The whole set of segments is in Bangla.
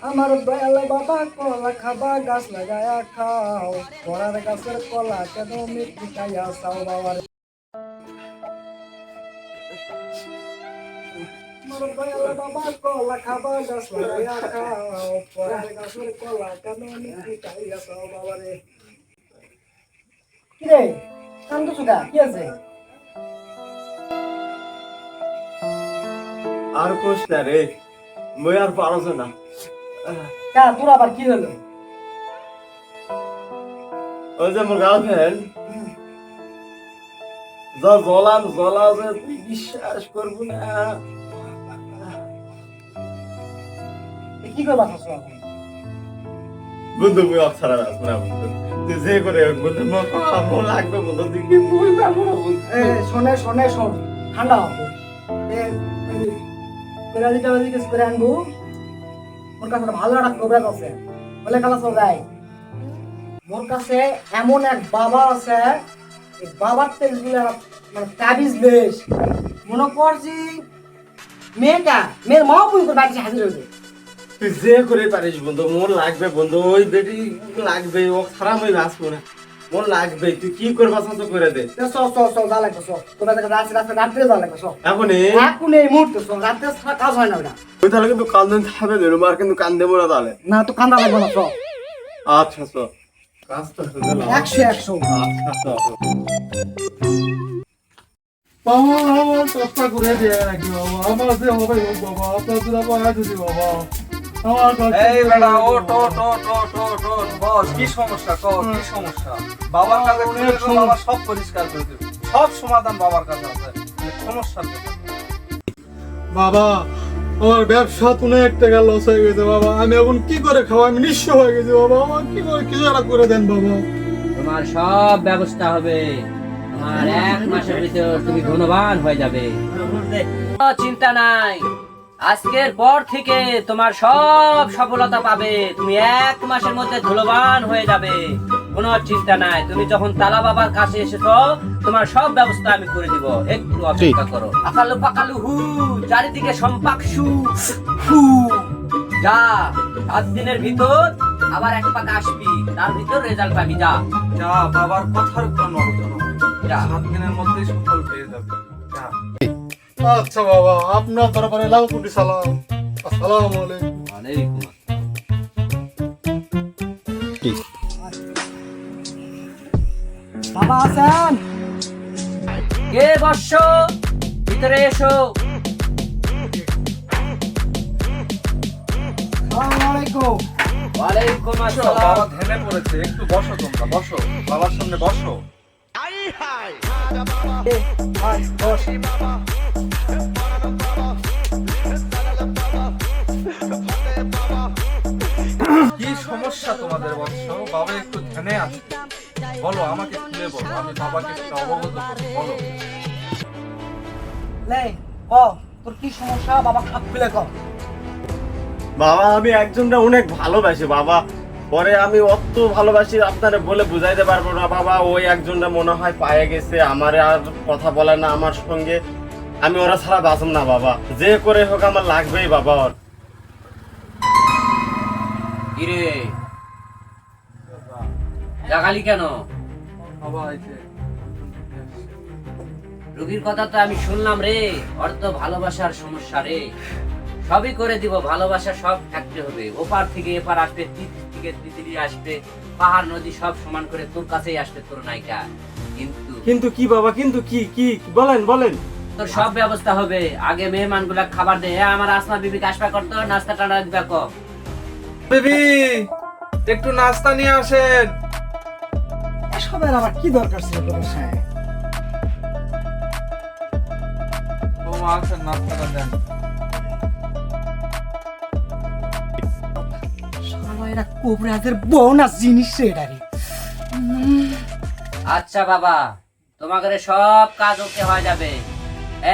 আমার দয়াল বাবা কলা খাবা গাছ লাগায়া খাও, পড়ার গাছের কলা কেন মিষ্টি খাইয়া চাও বাবা রে। আমার দয়াল বাবা কলা খাবা গাছ লাগায়া খাও, পড়ার গাছের কলা কেন মিষ্টি খাইয়া চাও বাবা রে। কিরে কান্দো সুদা কি আছে? আর কোশ না রে, মই আর পারছ না। কা তোর আবার কি হলো? ওই যে মোর গার্লফ্রেন্ড যা জ্বলা যে তুই বিশ্বাস করবো না। কি করবা খাসো এখন? বন্ধু মুই অপসারা আসবো না বন্ধু, তুই যে করে হোক বন্ধু মোর লাগবে বন্ধু, তুই কি মুই যাবো না বন্ধু। শোন ঠান্ডা হবে। পেরাজিটা জিজ্ঞেস করে আনবো, মোর কাছে ভালো একটা খবর আছে, বলে কালা সবাই মোর কাছে এমন এক বাবা আছে, এই বাবার তেলগুলো মানে তাবিজ বেশ মনে করছি মেয়ের মাও পুই করে বাড়িতে হাজির হয়েছে। তুই যে করে পারিস বন্ধু, মোর লাগবে বন্ধু, ওই বেটি লাগবে, ও খারাপ হয়ে আসবো না, মোর লাগবে, তুই কি করবা তো করে দে। যা লাগবে তোমরা দেখা রাত্রে যা লাগবে এখন এই মুহূর্তে রাত্রে ছাড়া কাজ হয় না ওটা। ওই তাহলে কিন্তু কান্দন থাকবে না, মার কিন্তু কান দেবো না তাহলে। না তো কান্দা লাগবে না আচ্ছা তো কাজটা হয়ে গেল। 100 আচ্ছা তো বাবা আমার চেষ্টা করে দিয়ে রাখি বাবা, আমার যে হবে হোক বাবা, আপনার দুরা পাওয়া যদি বাবা আমার কাছে। এই বেটা ওট ওট ওট ওট ওট ওট বস, কি সমস্যা কর, কি সমস্যা? বাবার কাছে খুলে গেল, বাবা সব পরিষ্কার করে দেবে, সব সমাধান বাবার কাছে আছে, সমস্যা নেই। বাবা আমার ব্যবসা তো অনেক টাকা লস হয়ে গেছে বাবা, আমি এখন কি করে খাবো, আমি নিঃস্ব হয়ে গেছি বাবা, আমার কি করে কিছু একটা করে দেন বাবা। তোমার সব ব্যবস্থা হবে, তোমার 1 মাসের ভিতর তুমি ধনবান হয়ে যাবে, কোনো চিন্তা নাই। আজকের পর থেকে তোমার সব সফলতা পাবে, তুমি 1 মাসের মধ্যে ধনবান হয়ে যাবে, কোনো চিন্তা নাই। তুমি যখন তালা বাবার কাছে এসেছো, তোমার সব ব্যবস্থা আমি করে দিব, একটু অপেক্ষা করো। আকালু পাকালু হু, চারিদিকে সম্পাকসু হু, যা 7 দিনের ভিতর আবার 1 পাক আসবি, তার ভিতর রেজাল্ট পাবি, যা যা, বাবার কথার কোনো নড়চড় হবে না। যা। 7 দিনের মধ্যেই সফল পেয়ে যাবে, যা। আচ্ছা বাবা, আপনার দরবারে লাখ কোটি সালাম, আসসালামু আলাইকুম। ওয়ালাইকুম বাবা আছেন? কে বর্ষ, ভিতরে এসো। আসসালামু আলাইকুম। ওয়ালাইকুম বসো, আসসালাম। বাবা ধ্যানে পড়েছে, একটু বসো, তোমরা বসো, বাবার সামনে বসো। বস। কি সমস্যা তোমাদের বৎস? বাবা একটু ধ্যানে আছে, বলো, আমাকে খুলে বলো, আমি বাবাকে একটু অবগত করবো, বলো। লে ক তোর কি সমস্যা, বাবা খাপ খুলে কর। বাবা আমি একজনটা অনেক ভালোবাসি বাবা, পরে আমি অত ভালোবাসি আপনারা বলে বুঝাইতে পারবো না বাবা। ওই একজনটা মনে হয় পায়ে গেছে, আমার আর কথা বলে না আমার সঙ্গে, আমি ওরা ছাড়া বাঁচব না বাবা, যে করে হোক আমার লাগবেই বাবা। ওর কিরে জাগালি কেন? বাবা এই যে রোগীর কথা তো আমি শুনলাম রে, ওর তো ভালোবাসার সমস্যা রে, সবই করে দিব, ভালোবাসা সব থাকতে হবে, ওপার থেকে এপার আসবে, তিতির থেকে তিতিরি আসবে, পাহাড় নদী সব সমান করে তোর কাছেই আসবে তোর নায়িকা। কিন্তু কিন্তু কি বাবা, কিন্তু কি কি বলেন বলেন। তোর সব ব্যবস্থা হবে, আগে মেহমান গুলা খাবার দে। আমার আসমা বিবি কাশপা করতো, নাস্তা টানা দিবা ক। বেবি একটু নাস্তা নিয়ে আসেন। এসবের আবার কি দরকার ছিল তোর সাহেব? বৌমা আসেন, নাস্তাটা দেন। শালা এরা কোবরাজের বোনাস জিনিস রে এটা রে। আচ্ছা বাবা, তোমাদের সব কাজ ওকে হয়ে যাবে।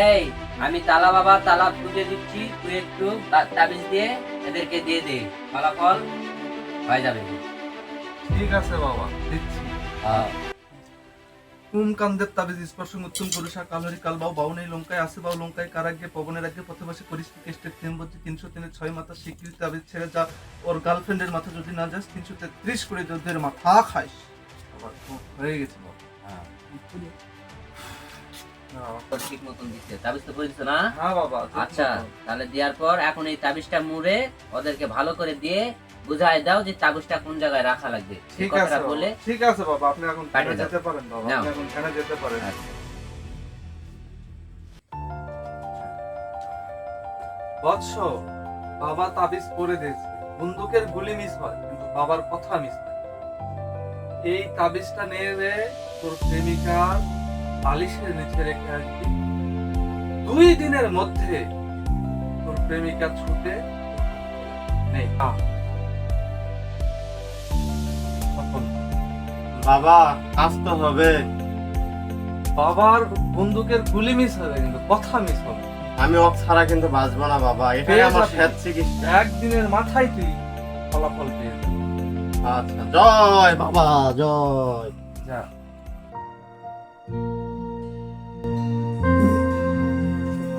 এই আমি তালা বাবা তালা খুঁজে দিচ্ছি, তুই একটু তাবিজ দিয়ে এদেরকে দিয়ে দে, ফলাফল হয়ে যাবে। ঠিক আছে বাবা, দিচ্ছি। কুমকান্দের তাবিজ স্পর্শ মুত্তুম পুরুষা কালহরি কাল বাউ বাউ নেই লঙ্কায় আসে বাউ লঙ্কায় কারাগ্যে পবনের আগে পথে বসে করিস কেষ্টে 3/306 মাথা স্বীকৃতি তাবিজ ছেড়ে যা ওর গার্লফ্রেন্ডের মাথা যদি না যাস 333 করে যুদ্ধের মাথা খাইস আবার খুব হয়ে গেছে বাবা। তোর ঠিক মতন দিচ্ছে, তাবিজ তো করে দিছো না? হ্যাঁ বাবা। আচ্ছা, তাহলে দেওয়ার পর এখন এই তাবিজটা মুড়ে ওদেরকে ভালো করে দিয়ে বুঝাই দাও যে তাবিজটা কোন জায়গায় রাখা লাগবে। এই ঠিক আছে কথাটা বাবা, বলে ঠিক আছে বাবা, আপনি এখন পাঠিয়ে যেতে দাও। পারেন বাবা, নাও। আপনি এখন ছেড়ে যেতে পারেন। আচ্ছা। বৎস, বাবা তাবিজ করে দিয়েছে, বন্দুকের গুলি মিস হয় কিন্তু বাবার কথা মিস হয়। এই তাবিজটা নিয়ে তোর প্রেমিকার বালিশের নিচে রেখে আসবি। 2 দিনের মধ্যে তোর প্রেমিকা ছুটে নেই। বাবা আসতে হবে। বাবার বন্দুকের গুলি মিস হবে কিন্তু কথা মিস হবে। আমি ওক ছাড়া কিন্তু বাঁচবো না বাবা, এটাই পেয়ে আমার যাবি। শেষ চিকিৎসা। একদিনের মাথায় তুই ফলাফল পেয়ে যাবি। আচ্ছা, জয় বাবা জয়। যা।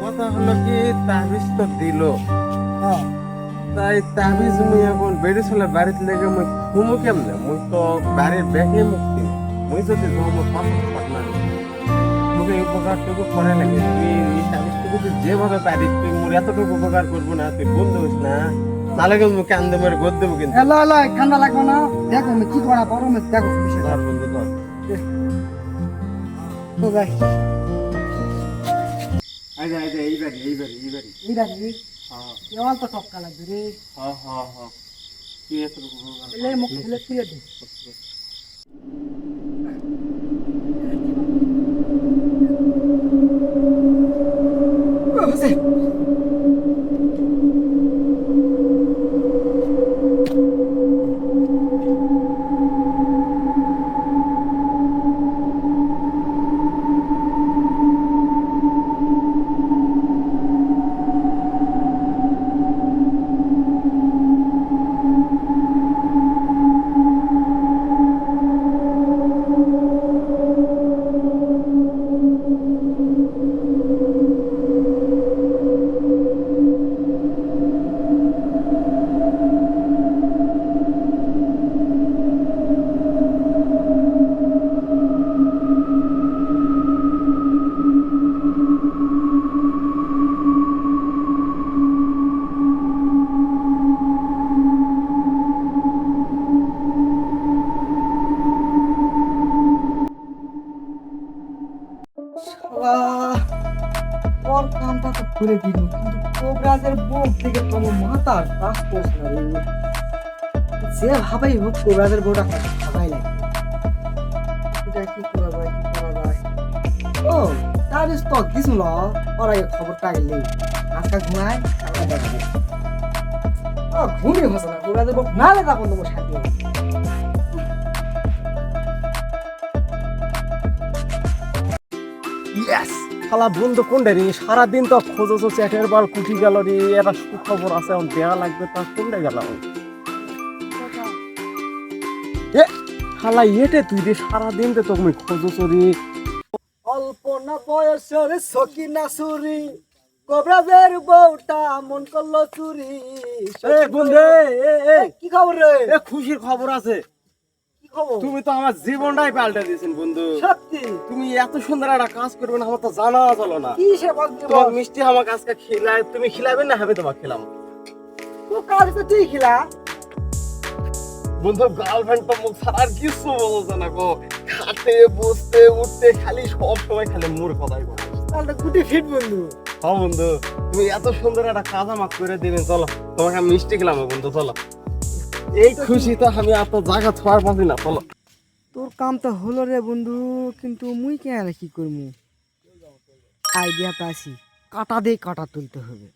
কথা হলো কি, তাবিজ তো দিল, হ্যাঁ তাই তাবিজ মুই এখন বেরিয়েছিল বাড়িতে লেগে মুই ঘুমু কেমনে? মুই তো বাড়ির ব্যাগে মুক্তি, মুই যদি ধর্ম পাঠান মুখে এই উপকারটুকু করে লাগে। তুই এই তাবিজটুকু তুই যেভাবে পারিস, তুই মোর এতটুকু উপকার করবো না, তুই বন্ধু হইস না, নাহলে কিন্তু মুখে আন্দে মেরে গোদ দেবো কিন্তু। এলো এলো ঠান্ডা লাগবে না, দেখো আমি কি করা পারো, আমি দেখো বিষয়টা। ধর বন্ধু ধর। তো যাই আইদে আইদে এইবারই এইবারই এইবারই। এইটা কি হ্যাঁ দেওয়াল তো টপকা লাগবে রে, হ্যাঁ হ্যাঁ হ্যাঁ, তুই এতটুকু উপকার এলে মুখ ফেলে ফিরে দে। ওর কামটা তো করে দিল, কিন্তু কোবরাজের বুক থেকে কোনো মাথার কাজ করছে না রে। যে ভাবেই হোক কোবরাজের বউটা খাবাই লাগে। এটা কি করা যায়, কি করা যায়? ও তাবিজ তো দিছিল, ওর আগে খবরটা এলি আজকাল ঘুমায় তারপরে দেখাবে। ও ঘুমিয়ে হচ্ছে না, কোবরাজের বউ না লেখা বন্ধ করে শান্তি হবে। ইয়েস, শালা বন্ধু কোনটা রে? সারাদিন তো খোঁজো চ্যাটের বার কুটি গেল রে, একটা সুখবর আছে, এখন দেয়া লাগবে, তার কোনটা গেল? এ শালা এটে তুই রে, সারাদিন তো তুমি খোঁজো রে। অল্প না বয়সের সকিনা চুরি, কবরাজের বউটা মন করলো চুরি। এ বন্ধু, কি খবর রে? এ খুশির খবর আছে। কি খবর? তুমি তো আমার জীবনটাই পাল্টে দিয়েছেন বন্ধু। সত্যি? তুমি এত সুন্দর একটা কাজ করবে না, আমার তো জানা চলো না। কি সে বলতে তোমার মিষ্টি আমাকে আজকে খিলাই, তুমি খিলাবে না হবে তোমাকে খেলাম। তো কাজ তো তুই খিলা। বন্ধু গার্লফ্রেন্ড তো মুখ ছাড়া আর কিছু বলছে না গো, খাতে বসতে উঠতে খালি সব সময় খালি মোর কথাই বলে। তাহলে গুটি ফিট বন্ধু। হ্যাঁ বন্ধু, তুমি এত সুন্দর একটা কাজ আমাকে করে দিবেন, চলো তোমাকে আমি মিষ্টি খেলাম বন্ধু, চলো। এই খুশি তো আমি এত জায়গা ছোঁয়ার পাচ্ছি না, চলো। তোর কাম তো হলো রে বন্ধু, কিন্তু মুই কেন কি করবো? আইডিয়া পাইছি, কাটা দিয়ে কাটা তুলতে হবে।